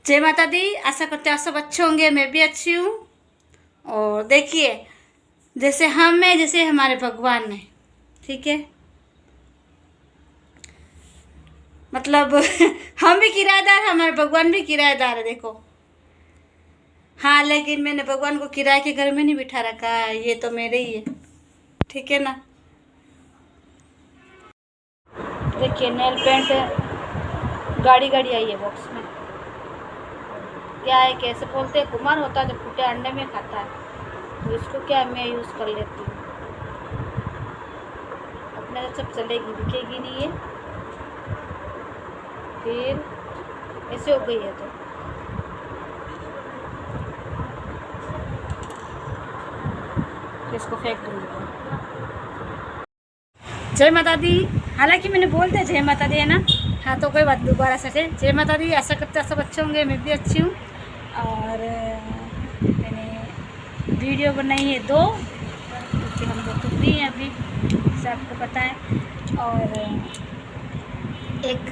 जय माता दी। आशा करते हैं आप सब अच्छे होंगे, मैं भी अच्छी हूँ। और देखिए, जैसे हम हैं जैसे हमारे भगवान हैं, ठीक है। मतलब हम भी किराएदार, हमारे भगवान भी किराएदार है। देखो, हाँ, लेकिन मैंने भगवान को किराए के घर में नहीं बिठा रखा है, ये तो मेरे ही है, ठीक है ना। देखिए, नेल पेंट गाड़ी गाड़ी आई है बॉक्स में। क्या है, कैसे बोलते हैं, कुमार होता है जो फूटे अंडे में खाता है, तो इसको क्या मैं यूज़ कर लेती हूँ। अपने तो सब चलेगी, बिकेगी नहीं है। फिर ऐसे हो गई है तो इसको फेंक दूँगी। जय माता दी। हालांकि मैंने बोल दिया जय माता दी, है ना। हाँ, तो कोई बात, दोबारा से जय माता दी। आशा करते हैं सब अच्छे होंगे, मैं भी अच्छी हूँ। और मैंने वीडियो बनाई है 2, क्योंकि हम लोग तो फ्री हैं अभी, जैसे आपको पता है। और एक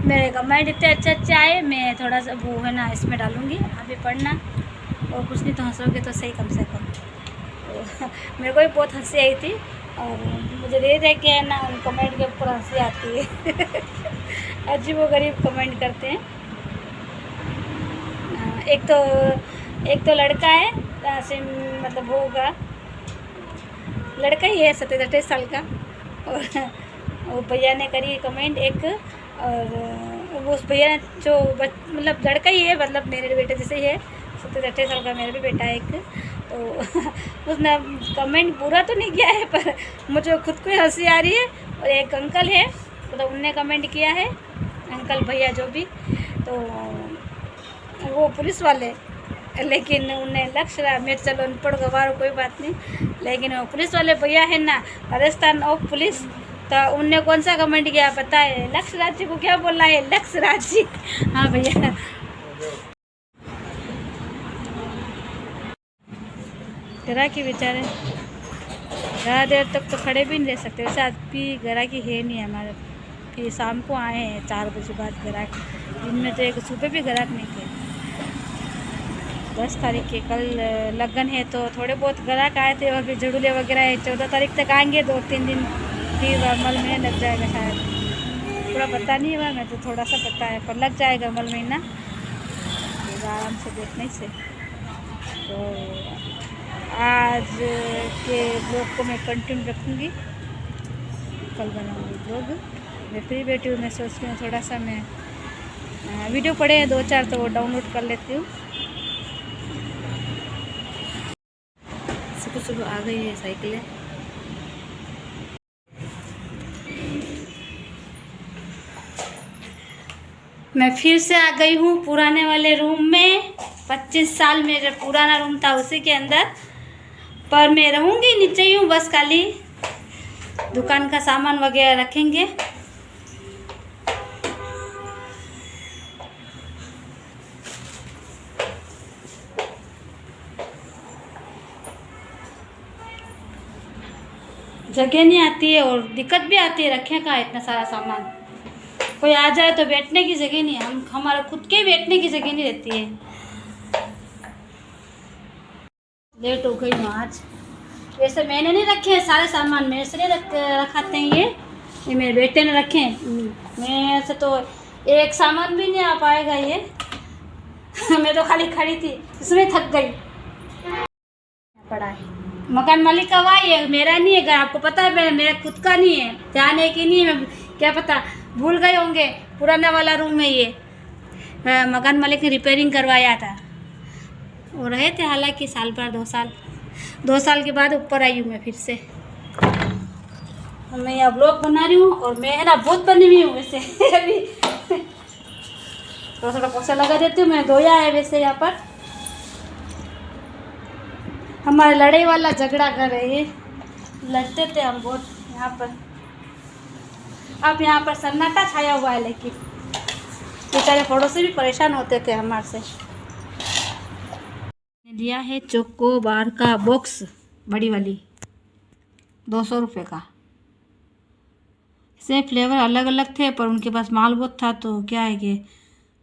मेरे कमेंट इतने अच्छे आए, मैं थोड़ा सा वो है ना इसमें डालूँगी, अभी पढ़ना। और कुछ नहीं तो हंसोगे तो सही, कम से कम। तो मेरे को भी बहुत हंसी आई थी, और मुझे देख के है ना उन कमेंट के ऊपर हंसी आती है। अजीब वो गरीब कमेंट करते हैं। एक तो लड़का है, से मतलब होगा लड़का ही है, 27-28 साल का। और वो भैया ने करी कमेंट एक, और वो उस भैया ने जो मतलब लड़का ही है, मतलब मेरे बेटे जैसे ही है, 27-28 साल का मेरा भी बेटा है एक। तो उसने कमेंट बुरा तो नहीं किया है, पर मुझे खुद को हंसी आ रही है। और एक अंकल है, तो उनने कमेंट किया है, अंकल भैया जो भी, तो वो पुलिस वाले, लेकिन उन्हें लक्ष्य रहा। मैं चलो अनपढ़ गवार, कोई बात नहीं, लेकिन वो पुलिस वाले भैया है ना, राजस्थान ऑफ पुलिस, तो उनने कौन सा कमेंट किया पता है? लक्ष्य राज जी को क्या बोला है? लक्ष्य राज जी। हाँ भैया, ग्राहकी बेचारे ज़्यादा देर तक तो खड़े भी नहीं रह सकते। वैसे आज भी ग्राहकी है नहीं हमारे, फिर शाम को आए हैं 4 बजे बाद ग्राहक। दिन में तो एक सुबह भी ग्राहक नहीं थे। 10 तारीख के कल लगन है, तो थोड़े बहुत ग्राहक आए थे, और फिर झड़ूले वगैरह है, 14 तारीख तक आएंगे, 2-3 दिन फिर मल महीने लग जाएगा शायद, पूरा पता नहीं हुआ, मैं तो थोड़ा सा पता है, पर लग जाएगा मल महीना, आराम से देखने से। तो आज के ब्लॉग को मैं कंटिन्यू रखूँगी, कल बनाऊँगी ब्लॉग। मैं फ्री बैठी हूँ, मैं सोच रही हूँ थोड़ा सा मैं वीडियो पढ़े हैं 2-4, तो वो डाउनलोड कर लेती हूँ। सुबह सुबह आ गई है साइकिलें। मैं फिर से आ गई हूँ पुराने वाले रूम में। 25 साल मेरा पुराना रूम था, उसी के अंदर, पर मैं रहूँगी नीचे ही हूँ, बस खाली दुकान का सामान वगैरह रखेंगे। जगह नहीं आती है, और दिक्कत भी आती है, रखे का इतना सारा सामान, कोई आ जाए तो बैठने की जगह नहीं, हमारा खुद के बैठने की जगह नहीं रहती है। लेट हो गई हूँ आज। वैसे मैंने नहीं रखे हैं सारे सामान, मेरे से नहीं रखाते हैं ये मेरे बेटे ने रखे हैं। मैं ऐसे तो एक सामान भी नहीं आ पाएगा ये। मैं तो खाली खड़ी थी, इसमें थक गई। पड़ा है मकान मालिक का, हुआ ये मेरा नहीं है, आपको पता है, मेरा खुद का नहीं है, ध्यान है कि नहीं है, मैं क्या पता, भूल गए होंगे। पुराना वाला रूम है ये, मकान मालिक ने रिपेयरिंग करवाया था, वो रहे थे हालांकि साल भर, 2 साल के बाद ऊपर आई हूँ मैं फिर से। मैं यहाँ ब्लॉग बना रही हूँ, और मैं है ना बहुत बनी हुई हूँ वैसे। अभी थोड़ा पोछा लगा देती हूँ, मैं धोया है वैसे। यहाँ पर हमारे लड़ाई वाला झगड़ा कर रहे हैं, लड़ते थे हम बहुत यहाँ पर। अब यहाँ पर सन्नाटा छाया हुआ है, लेकिन बेचारे पड़ोसी भी परेशान होते थे हमारे से। लिया है चोको बार का बॉक्स, बड़ी वाली, 200 रुपये का। से फ्लेवर अलग अलग थे, पर उनके पास माल बहुत था, तो क्या है कि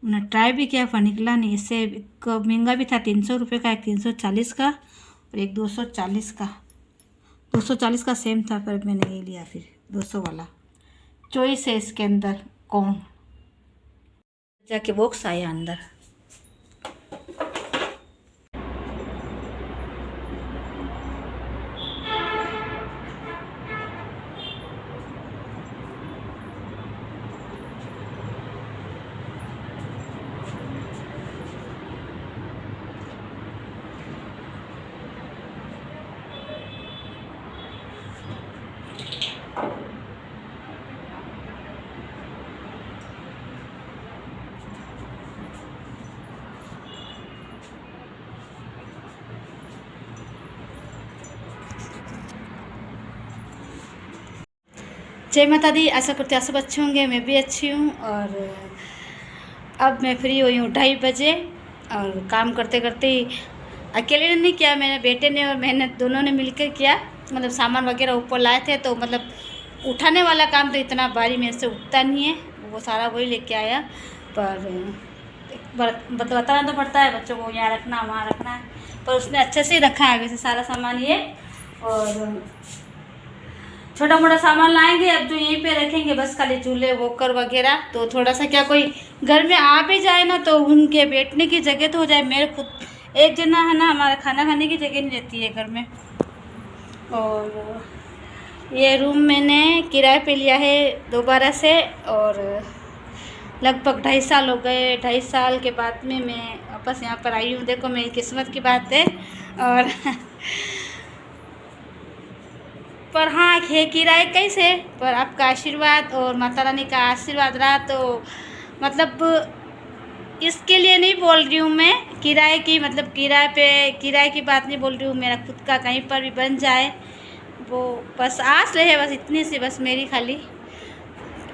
उन्हें ट्राई भी किया पर निकला नहीं। इससे एक महंगा भी था, 300 रुपये का, एक 340 का और एक 240 का। 240 का सेम था पर मैंने ये लिया फिर 200 वाला। चॉइस है इसके अंदर कौन जाके बॉक्स आया अंदर। जय माता दी। आशा करते हैं सब अच्छे होंगे, मैं भी अच्छी हूँ। और अब मैं फ्री हुई हूँ 2:30 बजे और काम करते करते ही, अकेले ने नहीं किया, मेरे बेटे ने और मैंने दोनों ने मिलकर किया। मतलब सामान वगैरह ऊपर लाए थे तो मतलब उठाने वाला काम तो इतना भारी मेरे से उठता नहीं है, वो सारा वही लेके आया। पर बताना तो पड़ता है बच्चों को, यहाँ रखना वहाँ रखना, पर उसने अच्छे से ही रखा है वैसे सारा सामान ये। और छोटा मोटा सामान लाएंगे अब जो यहीं पे रखेंगे, बस खाली चूल्हे वोकर वगैरह। तो थोड़ा सा क्या कोई घर में आ भी जाए ना तो उनके बैठने की जगह तो हो जाए। मेरे खुद एक जना है ना, हमारा खाना खाने की जगह नहीं रहती है घर में। और ये रूम मैंने किराए पे लिया है दोबारा से और लगभग 2.5 साल हो गए। 2.5 साल के बाद में मैं वापस यहाँ पर आई हूँ। देखो मेरी किस्मत की बात है। और पर हाँ है किराए कैसे, पर आपका आशीर्वाद और माता रानी का आशीर्वाद रहा तो मतलब इसके लिए नहीं बोल रही हूँ मैं किराए की, मतलब किराए की बात नहीं बोल रही हूँ। मेरा खुद का कहीं पर भी बन जाए वो बस आस रहे, बस इतनी सी बस मेरी खाली।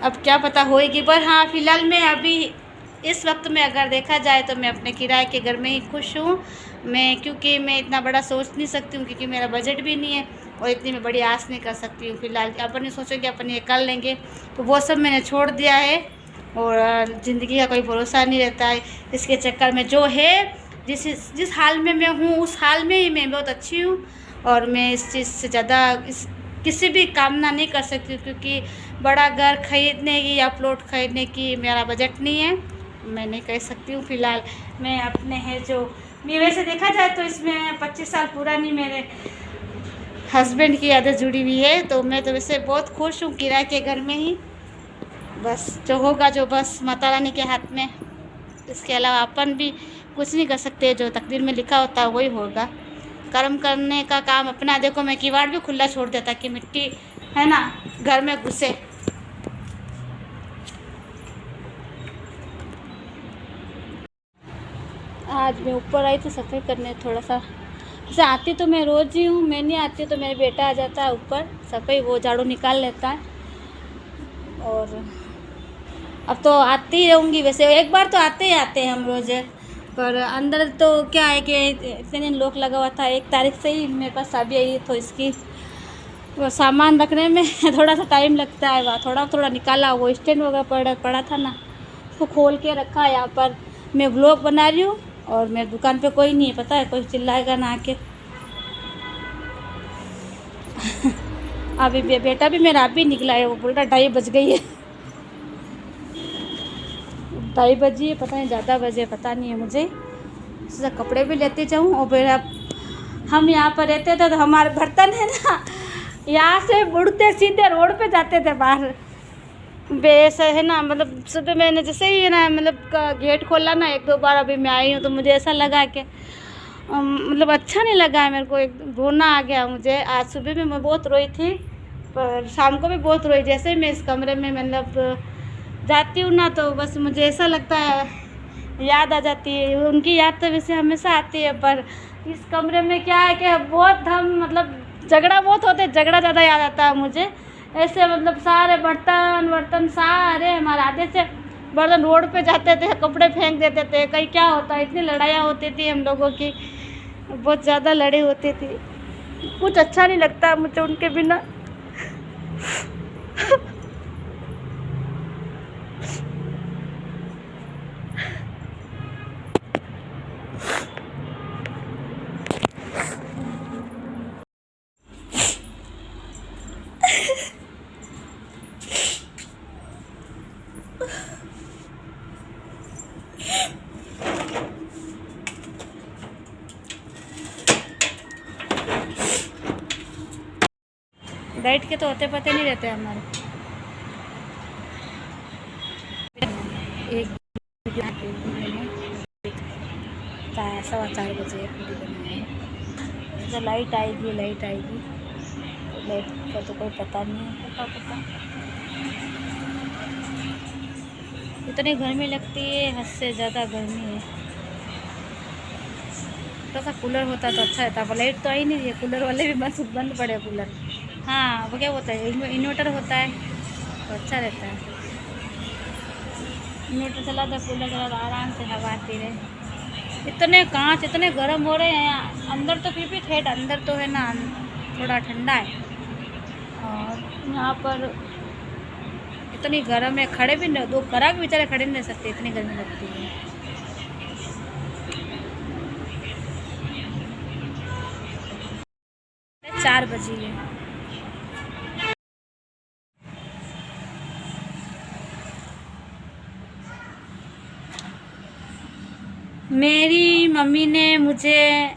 अब क्या पता होएगी, पर हाँ फ़िलहाल मैं अभी इस वक्त में अगर देखा जाए तो मैं अपने किराए के घर में ही खुश हूँ। क्योंकि मैं इतना बड़ा सोच नहीं सकती हूँ, क्योंकि मेरा बजट भी नहीं है और इतनी मैं बड़ी आस नहीं कर सकती हूँ। फिलहाल अपन ये सोचेंगे अपन ये कर लेंगे, तो वो सब मैंने छोड़ दिया है। और ज़िंदगी का कोई भरोसा नहीं रहता है, इसके चक्कर में जो है जिस हाल में मैं हूँ उस हाल में ही मैं बहुत अच्छी हूँ। और मैं इस चीज़ से ज़्यादा किसी भी कामना नहीं कर सकती हूँ, क्योंकि बड़ा घर खरीदने की या प्लॉट खरीदने की मेरा बजट नहीं है, मैं नहीं कह सकती हूँ। फ़िलहाल मैं अपने है जो मेरे से देखा जाए तो इसमें 25 साल पुरानी मेरे हस्बैंड की आदत जुड़ी हुई है। तो मैं तो वैसे बहुत खुश हूँ किराए के घर में ही। बस जो होगा जो बस माता रानी के हाथ में, इसके अलावा अपन भी कुछ नहीं कर सकते। जो तकदीर में लिखा होता है वही होगा। कर्म करने का काम अपना। देखो मैं किवाड़ भी खुला छोड़ दिया ताकि मिट्टी है ना घर में घुसे। आज मैं ऊपर आई थी सफ़ाई करने थोड़ा सा। जैसे आती तो मैं रोज़ ही हूँ, मैं नहीं आती तो मेरा बेटा आ जाता है ऊपर सफ़ाई, वो झाड़ू निकाल लेता है। और अब तो आती ही रहूँगी, वैसे एक बार तो आते हैं हम रोज़। पर अंदर तो क्या है कि इतने दिन लॉक लगा हुआ था। 1 तारीख से ही मेरे पास चाबी आई, तो इसकी वो सामान रखने में थोड़ा सा टाइम लगता है। वह थोड़ा निकाला, वो स्टैंड वगैरह पड़ा था ना, उसको खोल के रखा। यहाँ पर मैं व्लॉग बना रही हूँ और मेरे दुकान पे कोई नहीं है, पता है, कोई चिल्लाएगा ना आके। अभी बेटा भी मेरा अभी निकला है, वो बोल रहा 2:30 बज गई है। 2:30 बजी है, पता नहीं ज़्यादा बजे, पता नहीं है मुझे। सोचा कपड़े भी लेते जाऊँ। और फिर अब हम यहाँ पर रहते थे तो हमारे बर्तन है ना यहाँ से उड़ते सीधे रोड पे जाते थे बाहर। बेस है ना, मतलब सुबह मैंने जैसे ही है ना मतलब गेट खोला ना 1-2 बार अभी मैं आई हूँ, तो मुझे ऐसा लगा कि मतलब अच्छा नहीं लगा है मेरे को, एक रोना आ गया मुझे। आज सुबह में मैं बहुत रोई थी, पर शाम को भी बहुत रोई। जैसे मैं इस कमरे में मतलब जाती हूँ ना तो बस मुझे ऐसा लगता है, याद आ जाती है। उनकी याद तो वैसे हमेशा आती है, पर इस कमरे में क्या है कि बहुत हम मतलब झगड़ा बहुत होते, झगड़ा ज़्यादा याद आता है मुझे। ऐसे मतलब सारे बर्तन सारे हमारे आधे से बर्तन रोड पे जाते थे, कपड़े फेंक देते थे। कहीं क्या होता है, इतनी लड़ाइयाँ होती थी हम लोगों की, बहुत ज़्यादा लड़ाई होती थी। कुछ अच्छा नहीं लगता मुझे उनके बिना। बैठ के तो होते पते नहीं रहते हमारे। एक 4:15 बजे तो लाइट आएगी लाइट का तो कोई पता नहीं है। पता इतनी गर्मी लगती है, हद से ज़्यादा गर्मी है। थोड़ा सा कूलर होता तो अच्छा रहता, लाइट तो आई नहीं है। कूलर वाले भी बंद पड़े कूलर। हाँ वो क्या होता है, इन्वर्टर होता है तो अच्छा रहता है। इन्वर्टर चला तो कूलर चला तो आराम से हवा आती रहे। इतने कांच इतने गर्म हो रहे हैं, अंदर तो फिर भी ठेठ, अंदर तो है ना थोड़ा ठंडा है, और यहाँ पर इतनी गर्म है, खड़े भी नहीं, 2 ग्राहक बेचारे खड़े नहीं रह सकते, इतनी गर्मी लगती है। चार बजी है। मेरी मम्मी ने मुझे,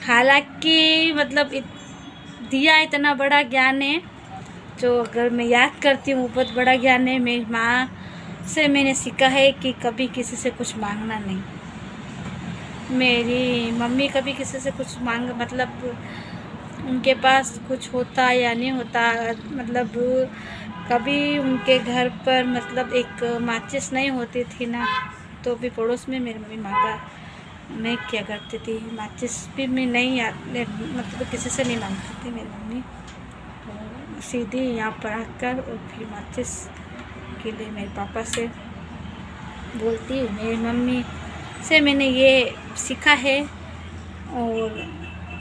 हालांकि मतलब दिया इतना बड़ा ज्ञान है जो अगर मैं याद करती हूँ बहुत बड़ा ज्ञान है। मेरी माँ से मैंने सीखा है कि कभी किसी से कुछ मांगना नहीं। मेरी मम्मी कभी किसी से कुछ मांग, मतलब उनके पास कुछ होता या नहीं होता, मतलब कभी उनके घर पर मतलब एक माचिस नहीं होती थी ना, तो भी पड़ोस में मेरी मम्मी मांगा मैं क्या करती थी। माचिस भी मैं नहीं मतलब किसी से नहीं मांगती थी मेरी मम्मी, तो सीधी यहाँ पर आकर और फिर माचिस के लिए मेरे पापा से बोलती हूँ। मेरी मम्मी से मैंने ये सीखा है, और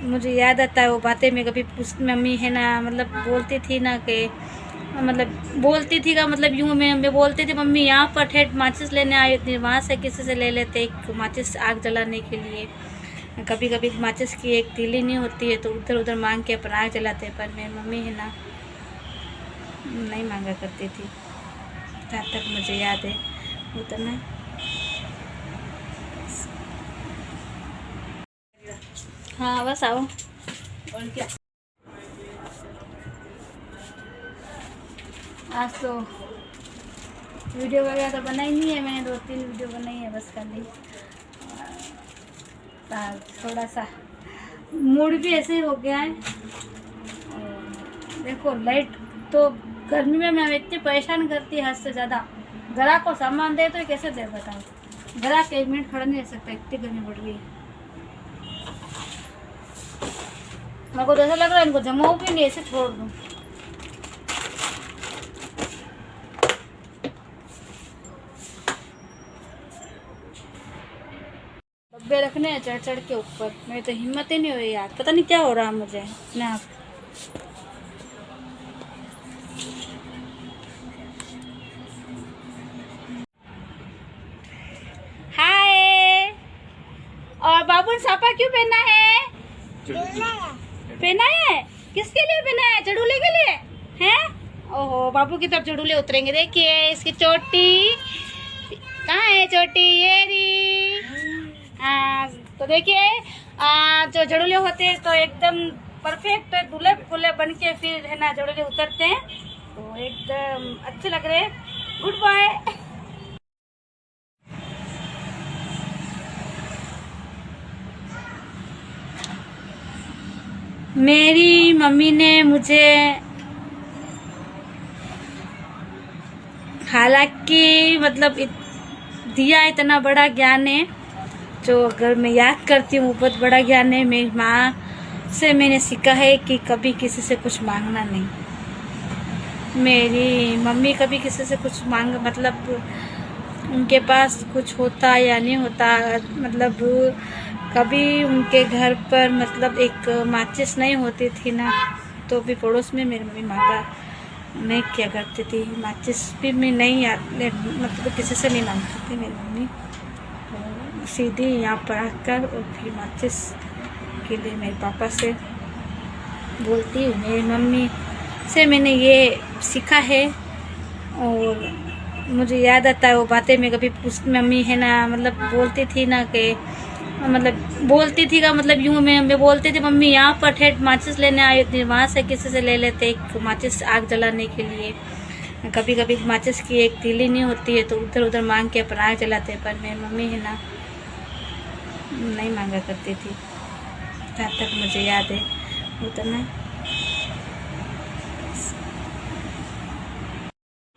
मुझे याद आता है वो बातें। मैं कभी मम्मी है ना, मतलब बोलती थी ना कि, मतलब बोलती थी का मतलब यूँ, मैं बोलती थी मम्मी यहाँ पर ठेठ माचिस लेने आई थी, वहाँ से किसी से ले लेते एक माचिस आग जलाने के लिए। कभी कभी माचिस की एक तीली नहीं होती है तो उधर उधर मांग के अपन आग जलाते, पर मेरी मम्मी है ना नहीं मांगा करती थी, जहाँ तक मुझे याद है उतना। हाँ बस आओ। और क्या, आज तो वीडियो वगैरह तो बनाई नहीं है मैंने, 2-3 वीडियो बनाई है बस खाली। थोड़ा सा मूड भी ऐसे हो गया है। देखो लाइट तो गर्मी में मैं इतनी परेशान करती है हद से ज़्यादा। ग्राहक को सामान दे तो कैसे दे बताओ, ग्राहक 1 मिनट खड़ा नहीं रह सकता, इतनी गर्मी बढ़ रही है। मेरे को तो ऐसा लग रहा है इनको जमाओ भी नहीं, ऐसे छोड़ दूँ। डब्बे रखने हैं चढ़ चढ़ के ऊपर, मेरी तो हिम्मत ही नहीं हुई यार, पता नहीं क्या हो रहा मुझे ना। हाय, और बाबू ने सापा क्यों पहना है? पहना है किसके लिए पहना है? चढ़ूले के लिए हैं? ओहो, बाबू की तरफ चढ़ूले उतरेंगे। देखिए इसकी चोटी कहाँ है, चोटी ये रही। तो देखिए जो झड़ूले होते हैं तो एकदम परफेक्ट दूल्हे फूले बन के फिर है ना झड़ूले उतरते हैं, तो एकदम अच्छे लग रहे हैं। Good bye. मेरी मम्मी ने मुझे, हालांकि मतलब दिया इतना बड़ा ज्ञान है जो अगर मैं याद करती हूँ बहुत बड़ा ज्ञान है। मेरी माँ से मैंने सीखा है कि कभी किसी से कुछ मांगना नहीं। मेरी मम्मी कभी किसी से कुछ मांग, मतलब उनके पास कुछ होता या नहीं होता, मतलब कभी उनके घर पर मतलब एक माचिस नहीं होती थी ना, तो भी पड़ोस में मेरी मम्मी मांगा मैं क्या करती थी। माचिस भी मैं नहीं मतलब किसी से नहीं मांगती थी मेरी मम्मी, तो सीधी यहाँ पर आकर और फिर माचिस के लिए मेरे पापा से बोलती हूँ। मेरी मम्मी से मैंने ये सीखा है। और मुझे याद आता है वो बातें मैं कभी मम्मी है ना मतलब बोलती थी ना कि मतलब बोलती थी का मतलब यूँ मैं बोलती थी मम्मी यहाँ पर ठेठ माचिस लेने आई थी, वहाँ से किसी से ले लेते एक माचिस आग जलाने के लिए। कभी कभी माचिस की एक तीली नहीं होती है तो उधर उधर मांग के अपन आग जलाते, पर मेरी मम्मी है ना नहीं मांगा करती थी जहाँ तक मुझे याद है उतना।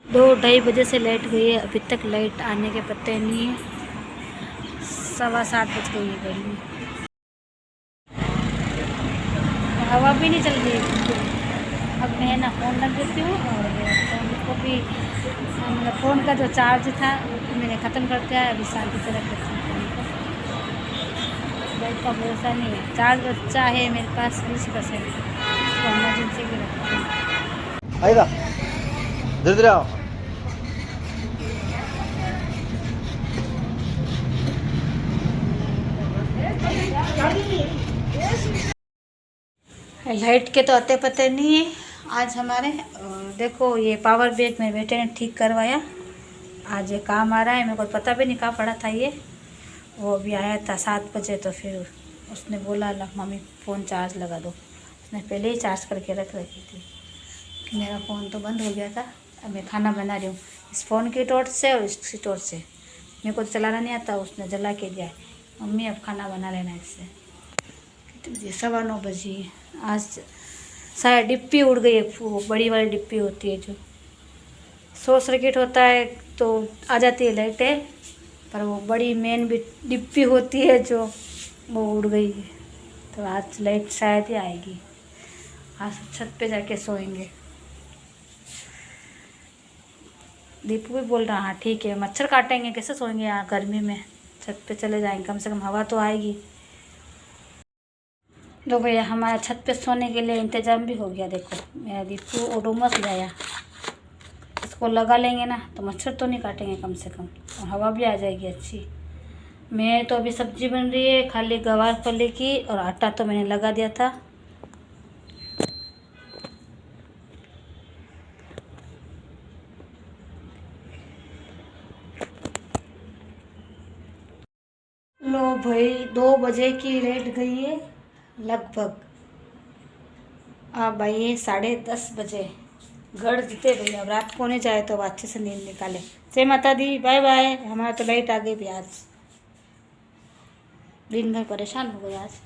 2-2:30 बजे से लाइट गई है, अभी तक लाइट आने के पत्ते नहीं है। 7:15 बज गई है घड़ी में, हवा भी नहीं चल रही है बिल्कुल। अब मैं ना फ़ोन रख देती हूँ और फ़ोन को भी मतलब फ़ोन का जो चार्ज था वो मैंने ख़त्म कर दिया है, अभी शांति से रख देती हूँ फ़ोन को। लाइट का भरोसा नहीं है, चार्ज अच्छा है मेरे पास 20%, उसको इमरजेंसी भी रखती हूँ। आएगा धीरे धीरे आओ। लाइट के तो अते पते नहीं है आज हमारे। और देखो ये पावर बैंक मेरे बेटे ने ठीक करवाया, आज ये काम आ रहा है। मेरे को पता भी नहीं कहाँ पड़ा था ये, वो अभी आया था 7 बजे तो फिर उसने बोला ला मम्मी फ़ोन चार्ज लगा दो। उसने पहले ही चार्ज करके रख रखी थी। मेरा फ़ोन तो बंद हो गया था, अब मैं खाना बना रही हूँ इस फ़ोन की टॉर्च से और इसकी टॉर्च से। मेरे को तो चलाना नहीं आता, उसने जला के दिया है। मम्मी अब खाना बना लेना इससे। कितनी बजे? 9:15 बजी। आज शायद डिप्पी उड़ गई है, वो बड़ी वाली डिप्पी होती है जो शॉर्ट सर्किट होता है तो आ जाती है लाइटें, पर वो बड़ी मेन भी डिप्पी होती है जो वो उड़ गई है। तो आज लाइट शायद ही आएगी। आज छत पे जाके सोएंगे। दीपू भी बोल रहा हाँ ठीक है, मच्छर काटेंगे कैसे सोएंगे यहाँ गर्मी में, छत पे चले जाएंगे कम से कम हवा तो आएगी। तो भैया हमारा छत पे सोने के लिए इंतज़ाम भी हो गया। देखो मेरा दीपू ओडोमस लाया, इसको लगा लेंगे ना तो मच्छर तो नहीं काटेंगे कम से कम, और हवा भी आ जाएगी अच्छी। मैं तो अभी सब्जी बन रही है खाली गवार फली की, और आटा तो मैंने लगा दिया था। लो भाई 2 बजे की लाइट गई है लगभग, अब आइए 10:30 बजे। घर जीते भैया, अब रात को नहीं जाए तो अब अच्छे से नींद निकाले। जय माता दी, बाय बाय। हमारा तो लाइट आ गई भी आज, दिन भर परेशान हो गए आज।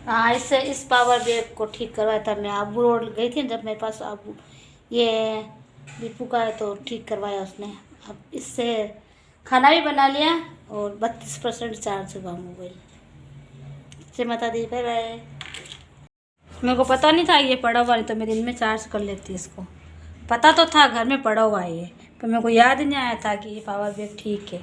हाँ इससे इस पावर बैंक को ठीक करवाया था मैं, आबू रोड गई थी जब मेरे पास आबू ये दीपू का है तो ठीक करवाया उसने। अब इससे खाना भी बना लिया और 32% चार्ज हुआ मोबाइल। जय माता दी, बाय बाय। मेरे को पता नहीं था ये पड़ा हुआ है तो मैं दिन में चार्ज कर लेती इसको। पता तो था घर में पड़ा हुआ है ये, पर मेरे को याद नहीं आया था कि ये पावर बैंक ठीक है।